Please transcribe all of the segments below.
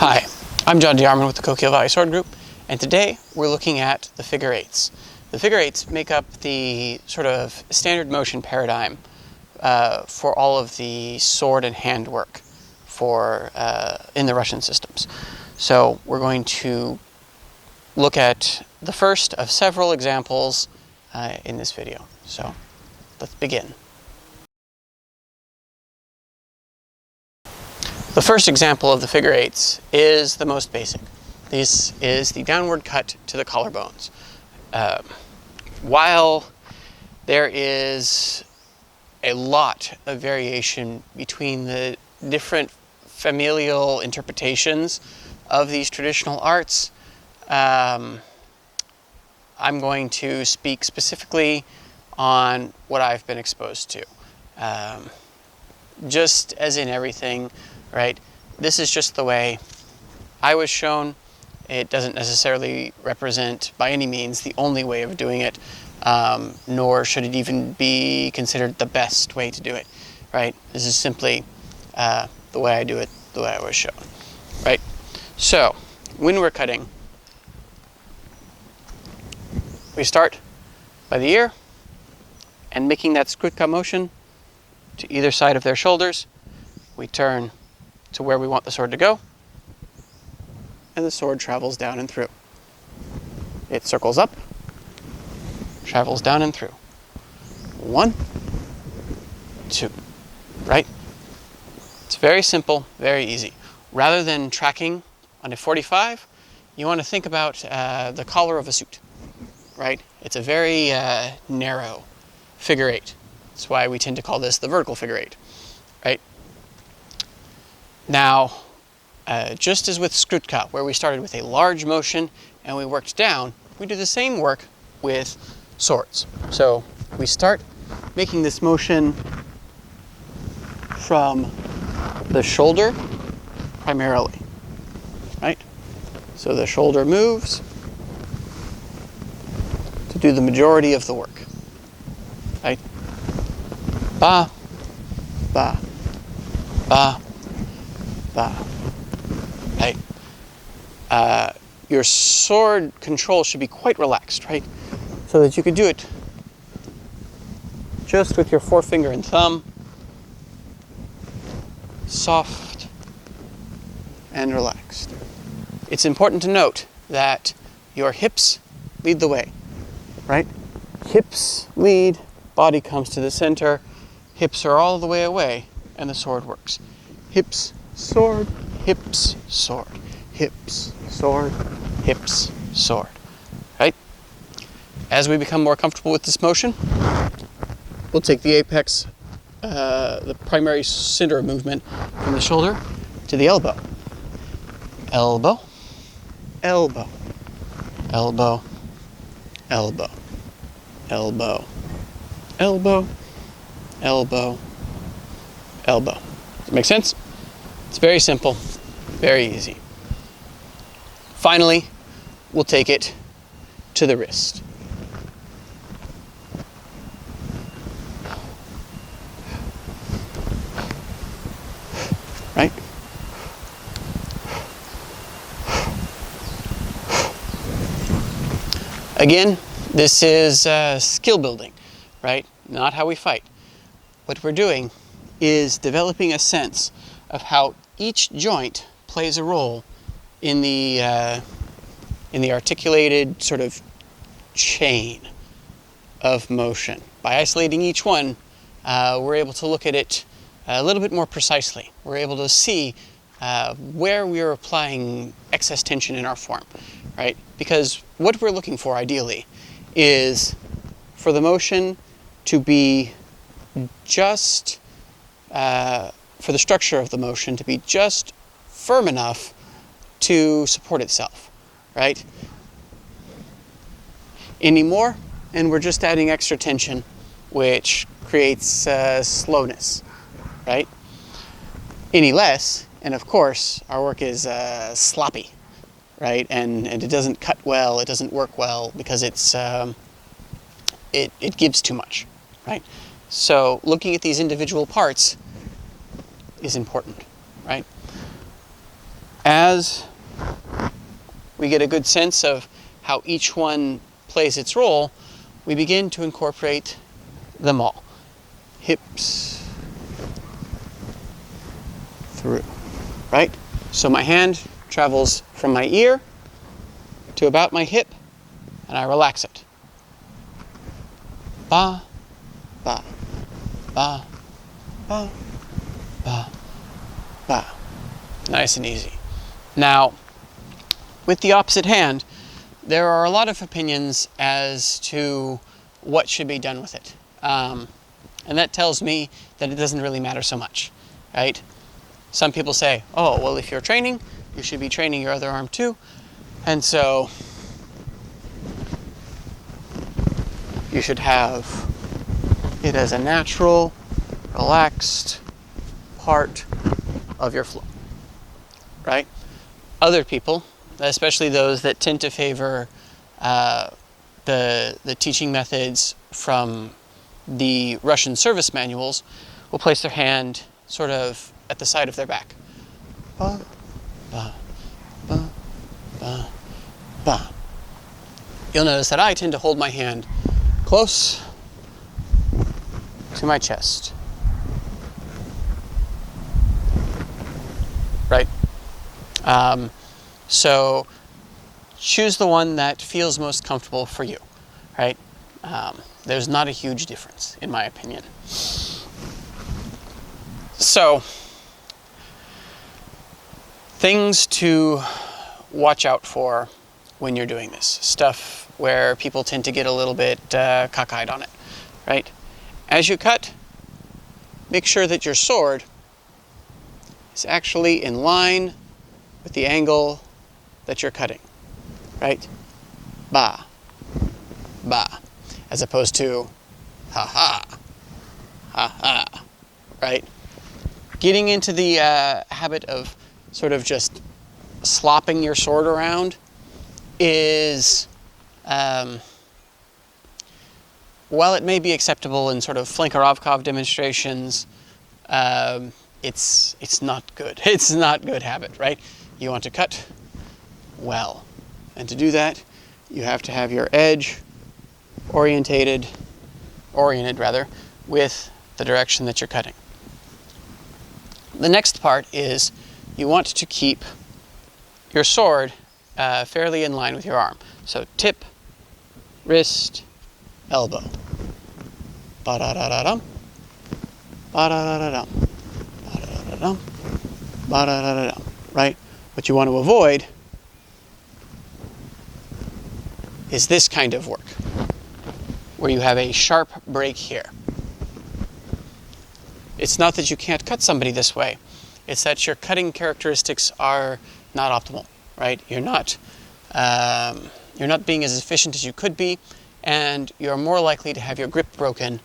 Hi, I'm John DeArmond with the Coquille Valley Sword Group, and today we're looking at the figure eights. The figure eights make up the sort of standard motion paradigm for all of the sword and hand work in the Russian systems. So we're going to look at the first of several examples in this video. So let's begin. The first example of the figure eights is the most basic. This is the downward cut to the collarbones. While there is a lot of variation between the different familial interpretations of these traditional arts, I'm going to speak specifically on what I've been exposed to. Just as in everything, right? This is just the way I was shown. It doesn't necessarily represent by any means the only way of doing it, nor should it even be considered the best way to do it, right? This is simply the way I do it, the way I was shown, right? So when we're cutting, we start by the ear and making that squid cut motion to either side of their shoulders. We turn to where we want the sword to go, and the sword travels down and through. It circles up, travels down and through. 1, 2, right? It's very simple, very easy. Rather than tracking on a 45, you want to think about the collar of a suit, right? It's a very narrow figure eight. That's why we tend to call this the vertical figure eight, right? Now, just as with skrutka, where we started with a large motion and we worked down, we do the same work with swords. So we start making this motion from the shoulder primarily, right? So the shoulder moves to do the majority of the work, right? Ba, ba, ba, ba, right? Your sword control should be quite relaxed, right? So that you could do it just with your forefinger and thumb, soft and relaxed. It's important to note that your hips lead the way, right? Hips lead, body comes to the center, hips are all the way away, and the sword works. Hips, sword, hips, sword, hips, sword, hips, sword, right? As we become more comfortable with this motion, we'll take the apex, the primary center of movement from the shoulder to the elbow. Elbow, elbow, elbow, elbow, elbow, elbow, elbow, elbow. Does it make sense? It's very simple, very easy. Finally, we'll take it to the wrist. Right? Again, this is skill building, right? Not how we fight. What we're doing is developing a sense of how each joint plays a role in the articulated sort of chain of motion. By isolating each one, we're able to look at it a little bit more precisely. We're able to see where we are applying excess tension in our form, right? Because what we're looking for ideally is for the motion to be just, for the structure of the motion to be just firm enough to support itself, right? Any more, and we're just adding extra tension, which creates slowness, right? Any less, and of course, our work is sloppy, right? And it doesn't cut well, it doesn't work well, because it's it gives too much, right? So looking at these individual parts is important, right? As we get a good sense of how each one plays its role, we begin to incorporate them all. Hips through, right? So my hand travels from my ear to about my hip, and I relax it. Ba, ba, ba, ba, ba, ba. Nice and easy. Now, with the opposite hand, there are a lot of opinions as to what should be done with it. And that tells me that it doesn't really matter so much, right? Some people say, oh, well, if you're training, you should be training your other arm too. And so you should have it as a natural, relaxed part of your flow, right? Other people, especially those that tend to favor the teaching methods from the Russian service manuals, will place their hand sort of at the side of their back. Ba, ba, ba, ba, ba. You'll notice that I tend to hold my hand close to my chest. Right? So choose the one that feels most comfortable for you, right? There's not a huge difference, in my opinion. So, things to watch out for when you're doing this. Stuff where people tend to get a little bit cockeyed on it, right? As you cut, make sure that your sword is actually in line with the angle that you're cutting, right? Ba, ba, as opposed to ha ha, ha ha, right? Getting into the habit of sort of just slopping your sword around is, while it may be acceptable in sort of Flankerovkov demonstrations, it's not good. It's not good habit, right? You want to cut well. And to do that, you have to have your edge oriented with the direction that you're cutting. The next part is you want to keep your sword fairly in line with your arm. So tip, wrist, elbow. Ba-da-da-da-dum, ba-da-da-da-dum, ba-da-da-da-dum, ba-da-da-da-dum, right? What you want to avoid is this kind of work, where you have a sharp break here. It's not that you can't cut somebody this way, it's that your cutting characteristics are not optimal, right? You're not being as efficient as you could be, and you're more likely to have your grip broken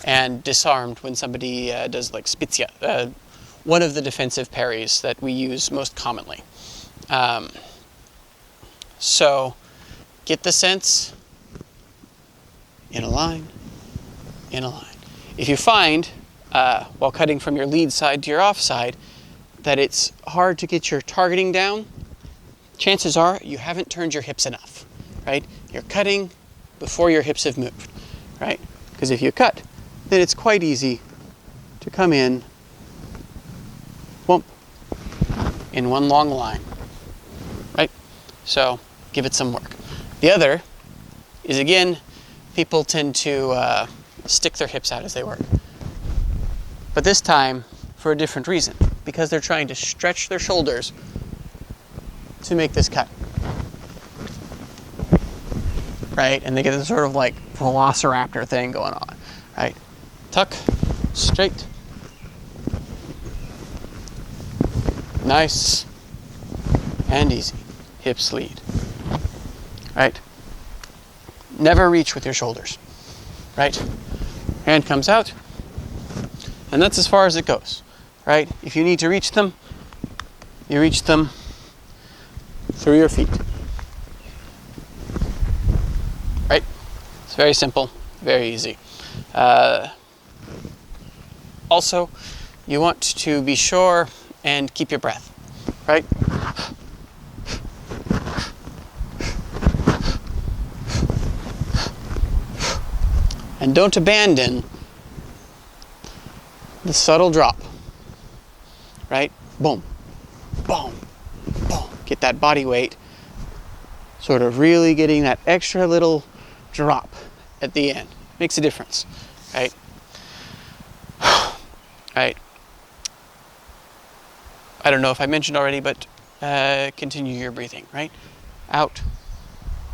and disarmed when somebody does like spitsia, one of the defensive parries that we use most commonly. So get the sense in a line, in a line. If you find, while cutting from your lead side to your off side, that it's hard to get your targeting down, chances are you haven't turned your hips enough, right? You're cutting before your hips have moved, right? Because if you cut, then it's quite easy to come in, whoomp, in one long line, right? So give it some work. The other is, again, people tend to stick their hips out as they work. But this time for a different reason, because they're trying to stretch their shoulders to make this cut. Right? And they get this sort of like velociraptor thing going on, right? Tuck, straight. Nice and easy. Hips lead. Right? Never reach with your shoulders. Right? Hand comes out, and that's as far as it goes. Right? If you need to reach them, you reach them through your feet. Right? It's very simple, very easy. Also, you want to be sure and keep your breath. Right? And don't abandon the subtle drop, right? Boom, boom, boom. Get that body weight, sort of really getting that extra little drop at the end. Makes a difference, right? Right. I don't know if I mentioned already, but continue your breathing, right? Out,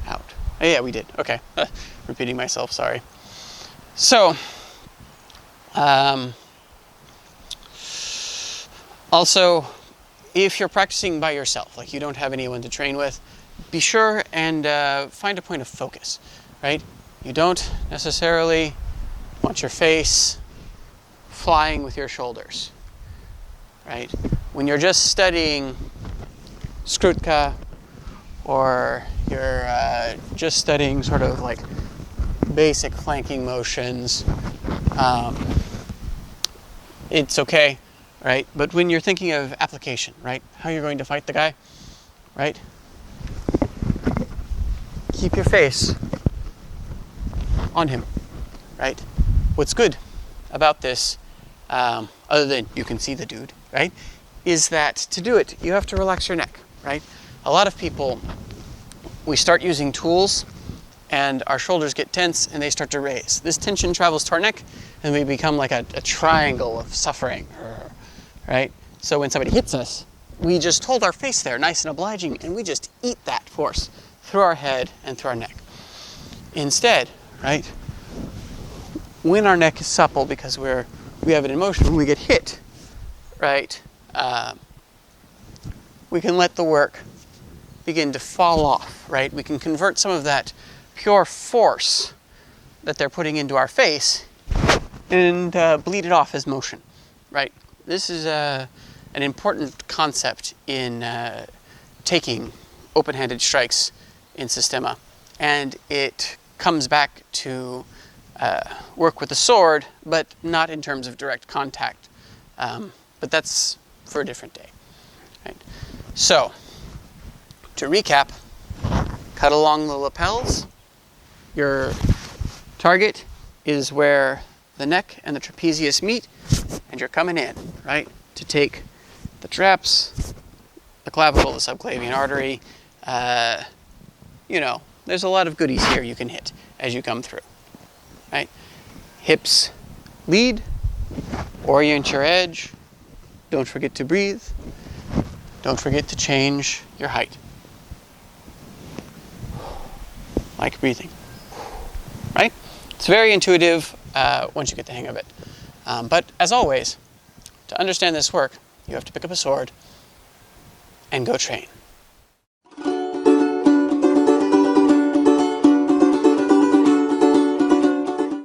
out. Oh, yeah, we did. Okay. Repeating myself, sorry. So, also, if you're practicing by yourself, like you don't have anyone to train with, be sure and find a point of focus, right? You don't necessarily want your face flying with your shoulders, right? When you're just studying skrutka, or you're just studying sort of like basic flanking motions, it's okay, right? But when you're thinking of application, right? How you're going to fight the guy, right? Keep your face on him, right? What's good about this, other than you can see the dude, right? Is that to do it, you have to relax your neck, right? A lot of people, we start using tools and our shoulders get tense and they start to raise. This tension travels to our neck and we become like a triangle of suffering, right? So when somebody hits us, we just hold our face there, nice and obliging, and we just eat that force through our head and through our neck. Instead, right, when our neck is supple because we have it in motion, when we get hit, right, we can let the work begin to fall off, right? We can convert some of that pure force that they're putting into our face and bleed it off as motion, right? This is an important concept in taking open-handed strikes in Systema, and it comes back to work with the sword, but not in terms of direct contact. But that's for a different day, right? So, to recap, cut along the lapels. Your target is where the neck and the trapezius meet, and you're coming in, right? To take the traps, the clavicle, the subclavian artery. There's a lot of goodies here you can hit as you come through, right? Hips lead, orient your edge. Don't forget to breathe. Don't forget to change your height. Like breathing, right? It's very intuitive once you get the hang of it. But as always, to understand this work, you have to pick up a sword and go train.